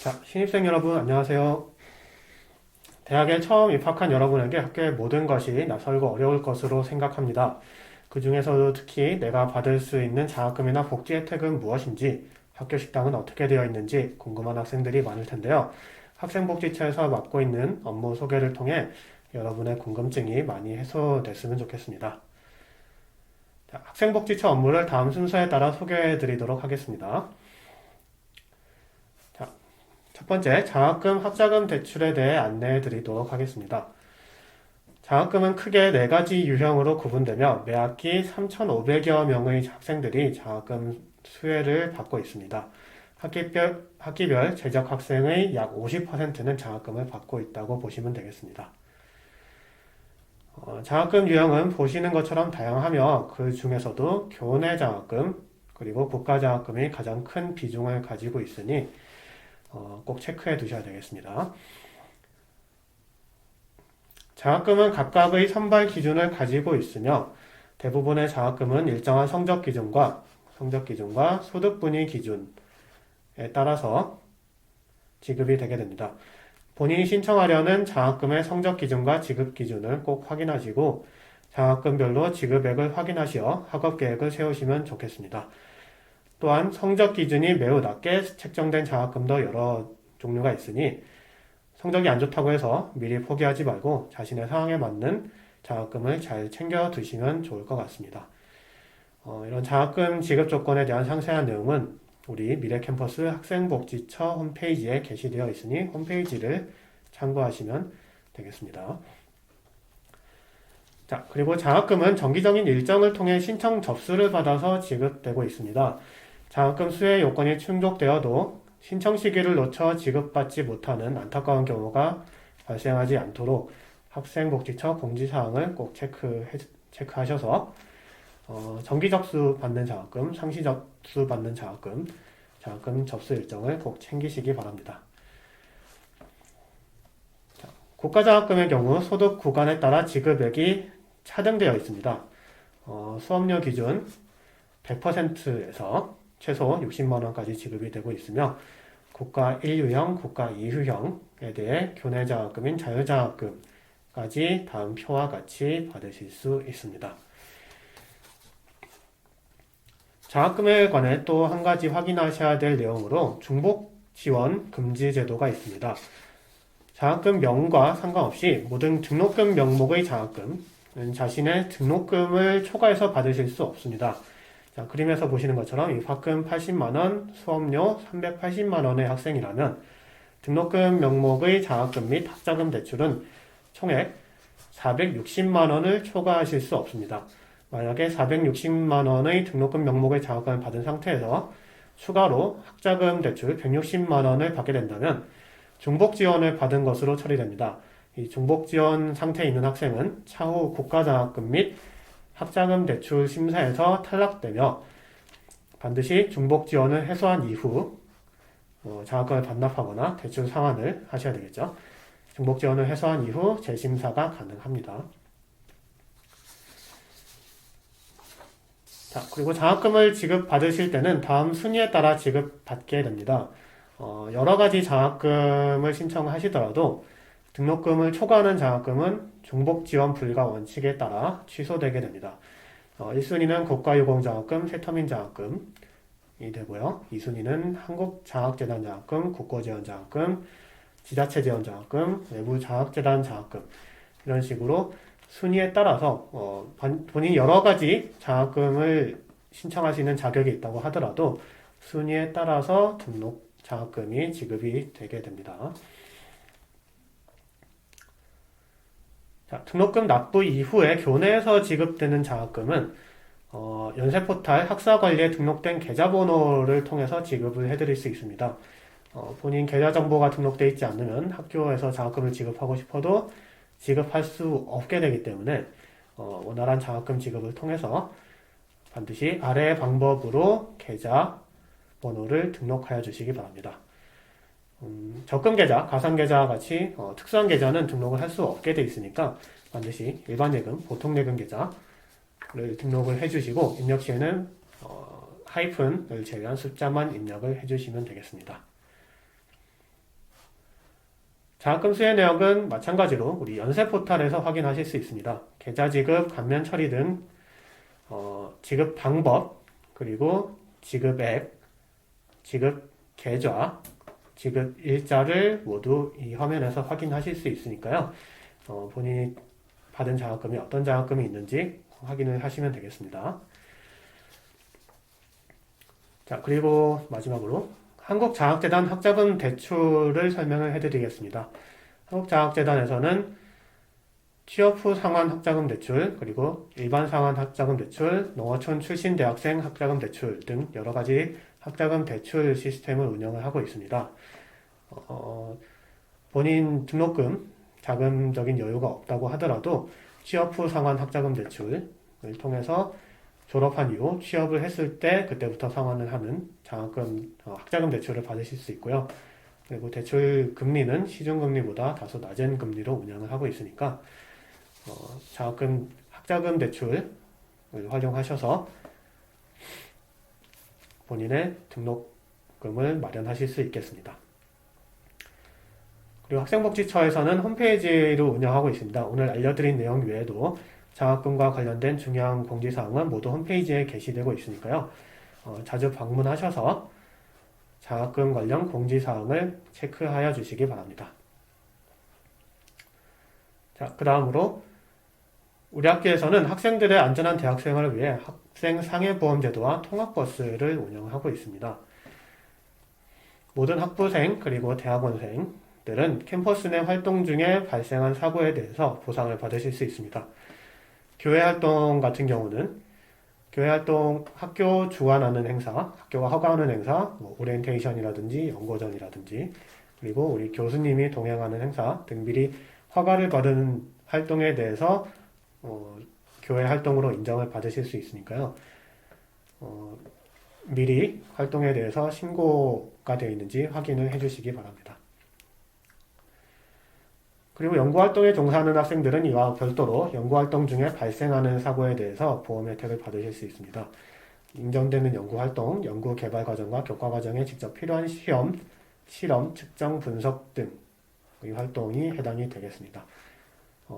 자, 신입생 여러분, 안녕하세요. 대학에 처음 입학한 여러분에게 학교의 모든 것이 낯설고 어려울 것으로 생각합니다. 그 중에서도 특히 내가 받을 수 있는 장학금이나 복지 혜택은 무엇인지, 학교 식당은 어떻게 되어 있는지 궁금한 학생들이 많을 텐데요. 학생복지처에서 맡고 있는 업무 소개를 통해 여러분의 궁금증이 많이 해소됐으면 좋겠습니다. 자, 학생복지처 업무를 다음 순서에 따라 소개해 드리도록 하겠습니다. 자, 첫 번째, 장학금, 학자금 대출에 대해 안내해 드리도록 하겠습니다. 장학금은 크게 네 가지 유형으로 구분되며 매 학기 3,500여 명의 학생들이 장학금 수혜를 받고 있습니다. 학기별 재적 학생의 약 50%는 장학금을 받고 있다고 보시면 되겠습니다. 장학금 유형은 보시는 것처럼 다양하며 그 중에서도 교내 장학금 그리고 국가 장학금이 가장 큰 비중을 가지고 있으니 꼭 체크해 두셔야 되겠습니다. 장학금은 각각의 선발 기준을 가지고 있으며 대부분의 장학금은 일정한 성적 기준과 소득 분위 기준에 따라서 지급이 되게 됩니다. 본인이 신청하려는 장학금의 성적 기준과 지급 기준을 꼭 확인하시고 장학금별로 지급액을 확인하시어 학업 계획을 세우시면 좋겠습니다. 또한 성적 기준이 매우 낮게 책정된 장학금도 여러 종류가 있으니 성적이 안 좋다고 해서 미리 포기하지 말고 자신의 상황에 맞는 장학금을 잘 챙겨 두시면 좋을 것 같습니다. 이런 장학금 지급 조건에 대한 상세한 내용은 우리 미래캠퍼스 학생복지처 홈페이지에 게시되어 있으니 홈페이지를 참고하시면 되겠습니다. 자, 그리고 장학금은 정기적인 일정을 통해 신청 접수를 받아서 지급되고 있습니다. 장학금 수혜 요건이 충족되어도 신청 시기를 놓쳐 지급받지 못하는 안타까운 경우가 발생하지 않도록 학생복지처 공지사항을 꼭 체크하셔서 정기 접수 받는 장학금, 상시 접수 받는 장학금 접수 일정을 꼭 챙기시기 바랍니다. 자, 국가장학금의 경우 소득 구간에 따라 지급액이 차등되어 있습니다. 수업료 기준 100%에서 최소 60만원까지 지급이 되고 있으며 국가 1유형, 국가 2유형에 대해 교내장학금인 자유장학금까지 다음 표와 같이 받으실 수 있습니다. 장학금에 관해 또 한 가지 확인하셔야 될 내용으로 중복 지원 금지 제도가 있습니다. 장학금 명과 상관없이 모든 등록금 명목의 장학금은 자신의 등록금을 초과해서 받으실 수 없습니다. 자, 그림에서 보시는 것처럼 입학금 80만원, 수업료 380만원의 학생이라면 등록금 명목의 장학금 및 학자금 대출은 총액 460만원을 초과하실 수 없습니다. 만약에 460만원의 등록금 명목의 장학금을 받은 상태에서 추가로 학자금 대출 160만원을 받게 된다면 중복 지원을 받은 것으로 처리됩니다. 이 중복 지원 상태에 있는 학생은 차후 국가장학금 및 학자금 대출 심사에서 탈락되며 반드시 중복 지원을 해소한 이후 장학금을 반납하거나 대출 상환을 하셔야 되겠죠. 중복 지원을 해소한 이후 재심사가 가능합니다. 자, 그리고 장학금을 지급받으실 때는 다음 순위에 따라 지급받게 됩니다. 여러 가지 장학금을 신청하시더라도 등록금을 초과하는 장학금은 중복 지원 불가 원칙에 따라 취소되게 됩니다. 1순위는 국가유공장학금, 새터민 장학금이 되고요. 2순위는 한국장학재단 장학금, 국고재원 장학금, 지자체 재원 장학금, 외부 장학재단 장학금 이런 식으로 순위에 따라서 본인이 여러 가지 장학금을 신청할 수 있는 자격이 있다고 하더라도 순위에 따라서 등록 장학금이 지급이 되게 됩니다. 자, 등록금 납부 이후에 교내에서 지급되는 장학금은 연세포탈 학사관리에 등록된 계좌번호를 통해서 지급을 해드릴 수 있습니다. 본인 계좌 정보가 등록되어 있지 않으면 학교에서 장학금을 지급하고 싶어도 지급할 수 없게 되기 때문에 원활한 장학금 지급을 통해서 반드시 아래의 방법으로 계좌 번호를 등록하여 주시기 바랍니다. 적금 계좌, 가상 계좌와 같이 특수한 계좌는 등록을 할 수 없게 되어 있으니까 반드시 일반 예금, 보통 예금 계좌를 등록을 해주시고 입력 시에는 하이픈을 제외한 숫자만 입력을 해주시면 되겠습니다. 장학금 수혜 내역은 마찬가지로 우리 연세 포탈에서 확인하실 수 있습니다. 계좌 지급, 감면 처리 등 지급 방법, 그리고 지급액, 지급 계좌, 지급 일자를 모두 이 화면에서 확인하실 수 있으니까요. 본인이 받은 장학금이 어떤 장학금이 있는지 확인을 하시면 되겠습니다. 자, 그리고 마지막으로 한국장학재단 학자금 대출을 설명을 해드리겠습니다. 한국장학재단에서는 취업 후 상환 학자금 대출, 그리고 일반 상환 학자금 대출, 농어촌 출신 대학생 학자금 대출 등 여러 가지 학자금 대출 시스템을 운영을 하고 있습니다. 본인 등록금, 자금적인 여유가 없다고 하더라도 취업 후 상환 학자금 대출을 통해서 졸업한 이후 취업을 했을 때 그때부터 상환을 하는 장학금, 학자금 대출을 받으실 수 있고요. 그리고 대출 금리는 시중금리보다 다소 낮은 금리로 운영을 하고 있으니까 장학금, 학자금 대출을 활용하셔서 본인의 등록금을 마련하실 수 있겠습니다. 그리고 학생복지처에서는 홈페이지를 운영하고 있습니다. 오늘 알려드린 내용 외에도 장학금과 관련된 중요한 공지사항은 모두 홈페이지에 게시되고 있으니까요. 자주 방문하셔서 장학금 관련 공지사항을 체크하여 주시기 바랍니다. 자, 그 다음으로 우리 학교에서는 학생들의 안전한 대학생활을 위해 학생 상해보험제도와 통학버스를 운영하고 있습니다. 모든 학부생 그리고 대학원생들은 캠퍼스 내 활동 중에 발생한 사고에 대해서 보상을 받으실 수 있습니다. 교회 활동 같은 경우는 교회 활동 학교 주관하는 행사, 학교가 허가하는 행사, 오리엔테이션이라든지 연고전이라든지 그리고 우리 교수님이 동행하는 행사 등 미리 허가를 받은 활동에 대해서 교회 활동으로 인정을 받으실 수 있으니까요. 미리 활동에 대해서 신고가 되어 있는지 확인을 해주시기 바랍니다. 그리고 연구활동에 종사하는 학생들은 이와 별도로 연구활동 중에 발생하는 사고에 대해서 보험 혜택을 받으실 수 있습니다. 인정되는 연구활동, 연구개발 과정과 교과 과정에 직접 필요한 시험, 실험, 측정, 분석 등의 활동이 해당이 되겠습니다.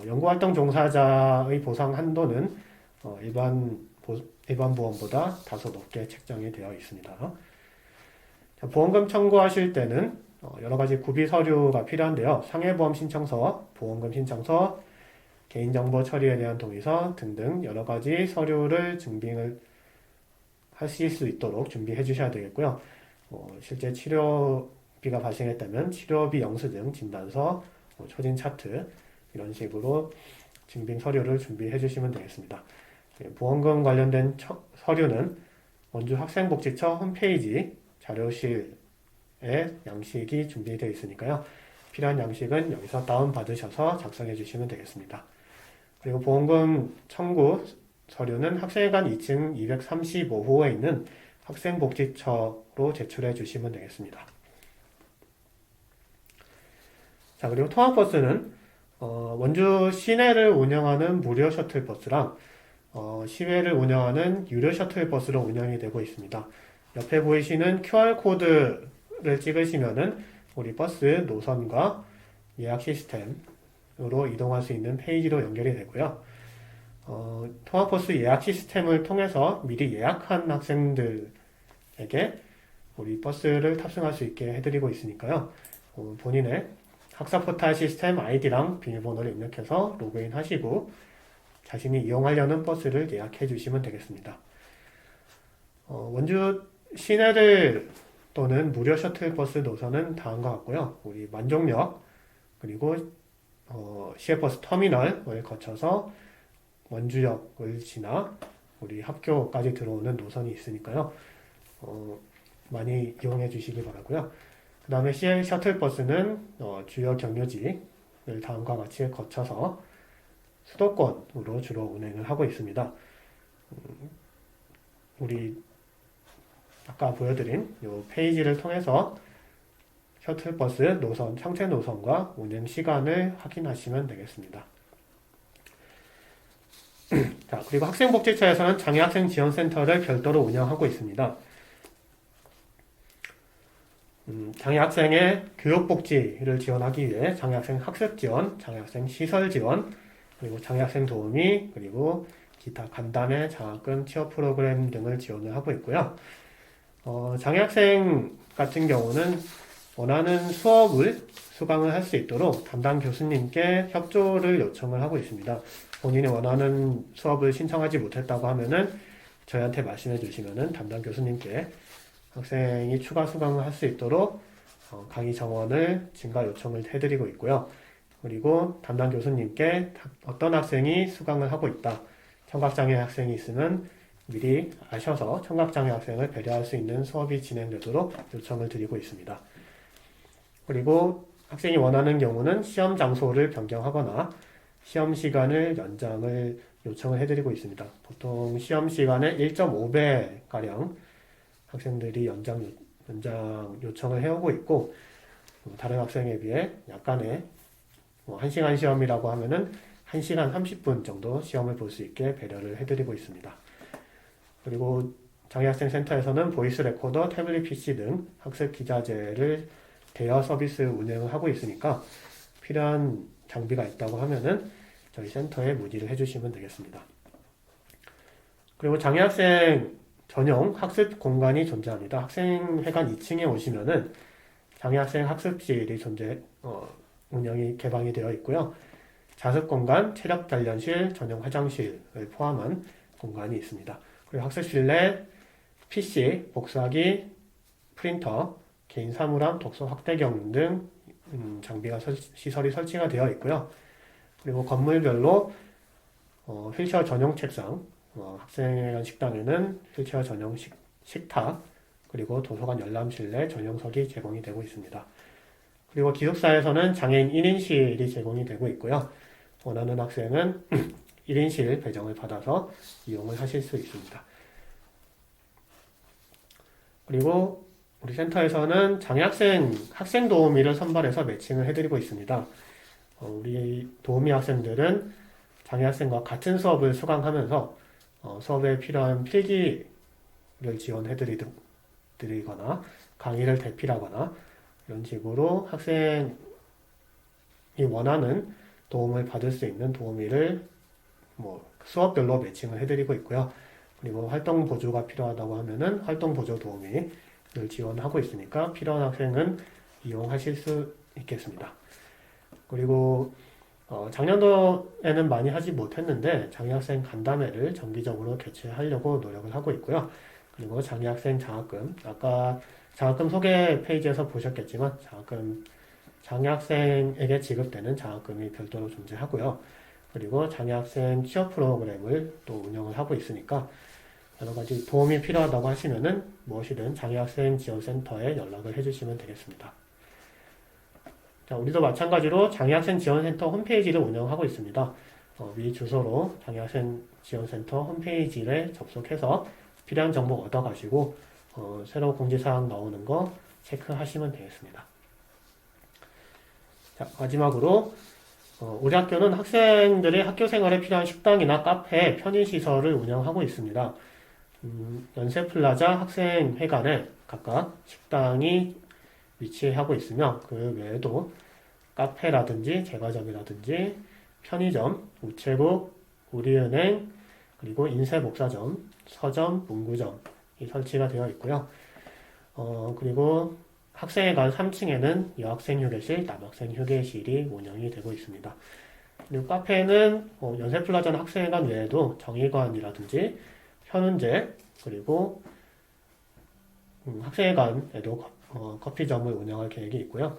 연구활동 종사자의 보상 한도는 일반 보험보다 다소 높게 책정이 되어 있습니다. 자, 보험금 청구하실 때는 여러 가지 구비 서류가 필요한데요. 상해보험 신청서, 보험금 신청서, 개인정보 처리에 대한 동의서 등등 여러 가지 서류를 증빙을 하실 수 있도록 준비해 주셔야 되겠고요. 실제 치료비가 발생했다면 치료비 영수증, 진단서, 초진 차트 이런 식으로 증빙 서류를 준비해 주시면 되겠습니다. 보험금 관련된 서류는 원주 학생복지처 홈페이지 자료실에 양식이 준비되어 있으니까요. 필요한 양식은 여기서 다운받으셔서 작성해 주시면 되겠습니다. 그리고 보험금 청구 서류는 학생회관 2층 235호에 있는 학생복지처로 제출해 주시면 되겠습니다. 자, 그리고 통학버스는 원주 시내를 운영하는 무료 셔틀버스랑 시외를 운영하는 유료 셔틀버스로 운영이 되고 있습니다. 옆에 보이시는 QR코드를 찍으시면은 우리 버스 노선과 예약 시스템으로 이동할 수 있는 페이지로 연결이 되고요. 통학버스 예약 시스템을 통해서 미리 예약한 학생들에게 우리 버스를 탑승할 수 있게 해드리고 있으니까요. 본인의 학사포탈 시스템 아이디랑 비밀번호를 입력해서 로그인 하시고 자신이 이용하려는 버스를 예약해 주시면 되겠습니다. 원주 시내를 또는 무료 셔틀버스 노선은 다음과 같고요. 우리 만종역 그리고 시외버스 터미널을 거쳐서 원주역을 지나 우리 학교까지 들어오는 노선이 있으니까요. 많이 이용해 주시기 바라고요. 그 다음에 시외 셔틀버스는 주요 경유지를 다음과 같이 거쳐서 수도권으로 주로 운행을 하고 있습니다. 우리 아까 보여드린 이 페이지를 통해서 셔틀버스 노선, 상세 노선과 운행 시간을 확인하시면 되겠습니다. 자, 그리고 학생복지처에서는 장애학생 지원센터를 별도로 운영하고 있습니다. 장애학생의 교육복지를 지원하기 위해 장애학생 학습 지원, 장애학생 시설 지원, 그리고 장애학생 도우미, 그리고 기타 간담회, 장학금, 취업 프로그램 등을 지원을 하고 있고요. 장애학생 같은 경우는 원하는 수업을 수강을 할 수 있도록 담당 교수님께 협조를 요청을 하고 있습니다. 본인이 원하는 수업을 신청하지 못했다고 하면은 저희한테 말씀해 주시면은 담당 교수님께 학생이 추가 수강을 할 수 있도록 강의 정원을 증가 요청을 해드리고 있고요. 그리고 담당 교수님께 어떤 학생이 수강을 하고 있다, 청각장애 학생이 있으면 미리 아셔서 청각장애 학생을 배려할 수 있는 수업이 진행되도록 요청을 드리고 있습니다. 그리고 학생이 원하는 경우는 시험 장소를 변경하거나 시험 시간을 연장을 요청을 해드리고 있습니다. 보통 시험 시간의 1.5배가량 학생들이 연장 요청을 해오고 있고, 다른 학생에 비해 약간의 1시간 시험이라고 하면은 1시간 30분 정도 시험을 볼 수 있게 배려를 해드리고 있습니다. 그리고 장애학생 센터에서는 보이스 레코더, 태블릿 PC 등 학습 기자재를 대여 서비스 운영을 하고 있으니까 필요한 장비가 있다고 하면은 저희 센터에 문의를 해주시면 되겠습니다. 그리고 장애학생 전용 학습 공간이 존재합니다. 학생회관 2층에 오시면은 장애학생 학습실이 운영이 개방이 되어 있고요. 자습 공간, 체력 단련실, 전용 화장실을 포함한 공간이 있습니다. 그리고 학습실 내 PC, 복사기, 프린터, 개인 사물함, 독서 확대경 등 장비가 시설이 설치가 되어 있고요. 그리고 건물별로 휠체어 전용 책상, 학생회관 식당에는 휠체어 전용 식탁, 그리고 도서관 열람실 내 전용석이 제공이 되고 있습니다. 그리고 기숙사에서는 장애인 1인실이 제공이 되고 있고요. 원하는 학생은 1인실 배정을 받아서 이용을 하실 수 있습니다. 그리고 우리 센터에서는 장애학생 학생 도우미를 선발해서 매칭을 해드리고 있습니다. 우리 도우미 학생들은 장애학생과 같은 수업을 수강하면서 수업에 필요한 필기를 지원해드리거나 강의를 대필하거나 이런 식으로 학생이 원하는 도움을 받을 수 있는 도우미를 수업별로 매칭을 해드리고 있고요. 그리고 활동 보조가 필요하다고 하면은 활동 보조 도우미를 지원하고 있으니까 필요한 학생은 이용하실 수 있겠습니다. 그리고 작년도에는 많이 하지 못했는데 장애학생 간담회를 정기적으로 개최하려고 노력을 하고 있고요. 그리고 장애학생 장학금, 아까 장학금 소개 페이지에서 보셨겠지만 장애학생에게 지급되는 장학금이 별도로 존재하고요. 그리고 장애학생 취업 프로그램을 또 운영을 하고 있으니까 여러 가지 도움이 필요하다고 하시면은 무엇이든 장애학생 지원센터에 연락을 해주시면 되겠습니다. 자, 우리도 마찬가지로 장애학생 지원센터 홈페이지를 운영하고 있습니다. 위 주소로 장애학생 지원센터 홈페이지에 접속해서 필요한 정보 얻어가시고 새로 공지사항 나오는 거 체크하시면 되겠습니다. 자, 마지막으로 우리 학교는 학생들의 학교 생활에 필요한 식당이나 카페, 편의시설을 운영하고 있습니다. 연세플라자 학생회관에 각각 식당이 위치하고 있으며 그 외에도 카페라든지 제과점이라든지 편의점, 우체국, 우리은행, 그리고 인쇄복사점, 서점, 문구점이 설치가 되어 있고요. 그리고 학생회관 3층에는 여학생 휴게실, 남학생 휴게실이 운영이 되고 있습니다. 그리고 카페는 연세플라자 학생회관 외에도 정의관이라든지 현은재, 그리고 학생회관에도 커피점을 운영할 계획이 있고요.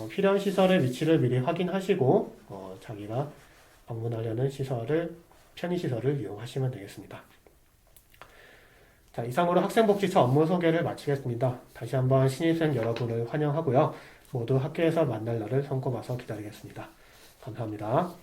필요한 시설의 위치를 미리 확인하시고 자기가 방문하려는 편의시설을 이용하시면 되겠습니다. 자, 이상으로 학생복지처 업무 소개를 마치겠습니다. 다시 한번 신입생 여러분을 환영하고요. 모두 학교에서 만날 날을 손꼽아서 기다리겠습니다. 감사합니다.